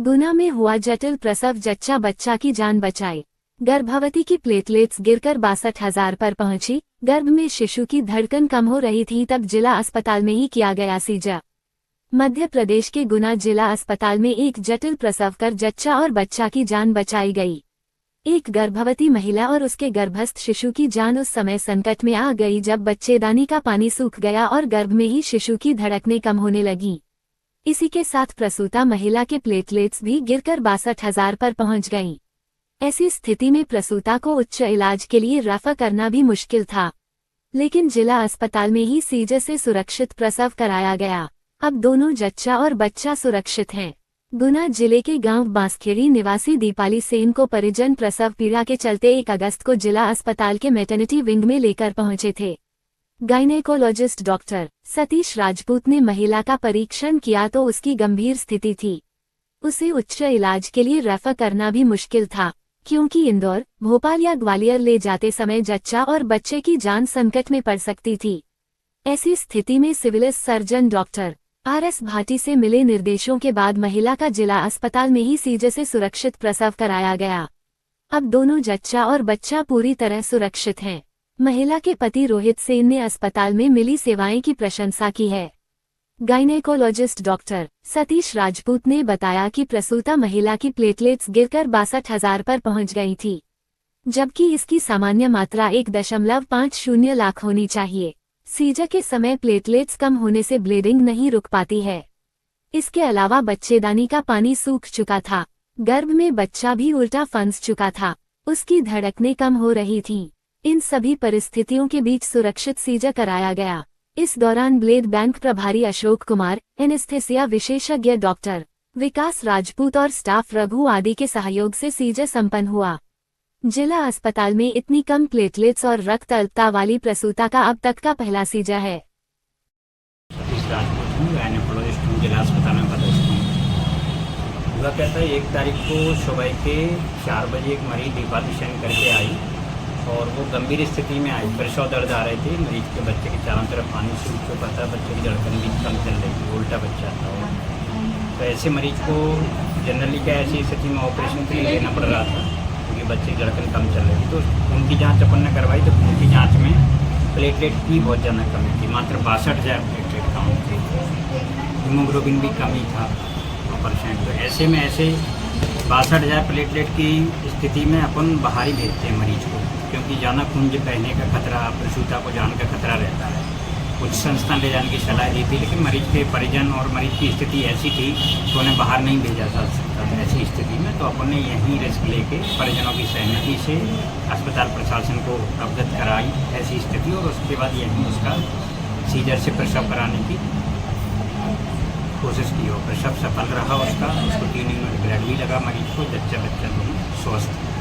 गुना में हुआ जटिल प्रसव, जच्चा बच्चा की जान बचाई। गर्भवती की प्लेटलेट्स गिरकर 62,000 पर पहुंची। गर्भ में शिशु की धड़कन कम हो रही थी तब जिला अस्पताल में ही किया गया सीजर। मध्य प्रदेश के गुना जिला अस्पताल में एक जटिल प्रसव कर जच्चा और बच्चा की जान बचाई गई। एक गर्भवती महिला और उसके गर्भस्थ शिशु की जान उस समय संकट में आ गई जब बच्चेदानी का पानी सूख गया और गर्भ में ही शिशु की धड़कनें कम होने लगीं। इसी के साथ प्रसूता महिला के प्लेटलेट्स भी गिरकर 62,000 पर पहुंच गईं। ऐसी स्थिति में प्रसूता को उच्च इलाज के लिए रेफर करना भी मुश्किल था, लेकिन जिला अस्पताल में ही सीजर से सुरक्षित प्रसव कराया गया। अब दोनों जच्चा और बच्चा सुरक्षित हैं। गुना जिले के गांव बांसखेड़ी निवासी दीपाली सेन को परिजन प्रसव पीड़ा के चलते 1 अगस्त को जिला अस्पताल के मैटरनिटी विंग में लेकर पहुंचे थे। गायनेकोलॉजिस्ट डॉक्टर सतीश राजपूत ने महिला का परीक्षण किया तो उसकी गंभीर स्थिति थी। उसे उच्च इलाज के लिए रेफर करना भी मुश्किल था, क्योंकि इंदौर, भोपाल या ग्वालियर ले जाते समय जच्चा और बच्चे की जान संकट में पड़ सकती थी। ऐसी स्थिति में civil surgeon doctor RS Bhati से मिले निर्देशों के बाद महिला का जिला अस्पताल में ही सीजर से सुरक्षित प्रसव कराया गया। अब दोनों जच्चा और बच्चा पूरी तरह सुरक्षित हैं। महिला के पति रोहित सेन ने अस्पताल में मिली सेवाएं की प्रशंसा की है। गायनेकोलॉजिस्ट डॉक्टर सतीश राजपूत ने बताया कि प्रसूता महिला की प्लेटलेट्स गिरकर 62,000 पर पहुंच गई थी, जबकि इसकी सामान्य मात्रा 1.50 लाख होनी चाहिए। सीजर के समय प्लेटलेट्स कम होने से ब्लीडिंग नहीं रुक पाती है। इसके अलावा बच्चेदानी का पानी सूख चुका था, गर्भ में बच्चा भी उल्टा फंस चुका था, उसकी धड़कनें कम हो रही थीं। इन सभी परिस्थितियों के बीच सुरक्षित सीजर कराया गया। इस दौरान ब्लड बैंक प्रभारी अशोक कुमार, एनेस्थेसिया विशेषज्ञ डॉक्टर विकास राजपूत और स्टाफ रघु आदि के सहयोग से सीजर संपन्न हुआ। जिला अस्पताल में इतनी कम प्लेटलेट्स और रक्त अल्पता वाली प्रसूता का अब तक का पहला सीजर है। सतीश राजपूत हूँ, गायनेकोलॉजिस्ट हूँ, जिला अस्पताल में पदस्थ हूँ। हुआ कहता है 1 तारीख को सुबह के 4 बजे एक मरीज दीपाली सेन करके आई और वो गंभीर स्थिति में आई। प्रसव दर्द आ रहे थे, मरीज के बच्चे के चारों तरफ पानी सूख चुका था, बच्चे की धड़कन भी कम चल रही थी, उल्टा बच्चा था वो। तो ऐसे मरीज को जनरली क्या ऐसी स्थिति में ऑपरेशन के लिए लेना पड़ रहा था, क्योंकि बच्चे की धड़कन कम चल रही थी। तो उनकी जांच अपन ने करवाई तो उनकी जांच में प्लेटलेट की बहुत ज़्यादा कमी थी, मात्र 62,000 प्लेटलेट काउंट थी। हीमोग्लोबिन भी कमी था 9%। तो ऐसे में 62,000 प्लेटलेट की स्थिति में अपन बाहर ही भेजते हैं मरीज को, क्योंकि ज़्यादा खून बहने का खतरा, प्रसूता को जान का खतरा रहता है। कुछ संस्थान ले जाने की सलाह दी थी, लेकिन मरीज के परिजन और मरीज की स्थिति ऐसी थी तो उन्हें बाहर नहीं भेजा जा सकता था। ऐसी स्थिति में तो अपन ने यहीं रिस्क लेके परिजनों की सहमति से अस्पताल प्रशासन को अवगत कराई ऐसी स्थिति, और उसके बाद यहीं उसका सीजर से प्रसव कराने की कोशिश की और प्रसव सफल रहा उसका। उसको 3 यूनिट ब्लड भी लगा मरीज को, जच्चा बच्चा दोनों स्वस्थ।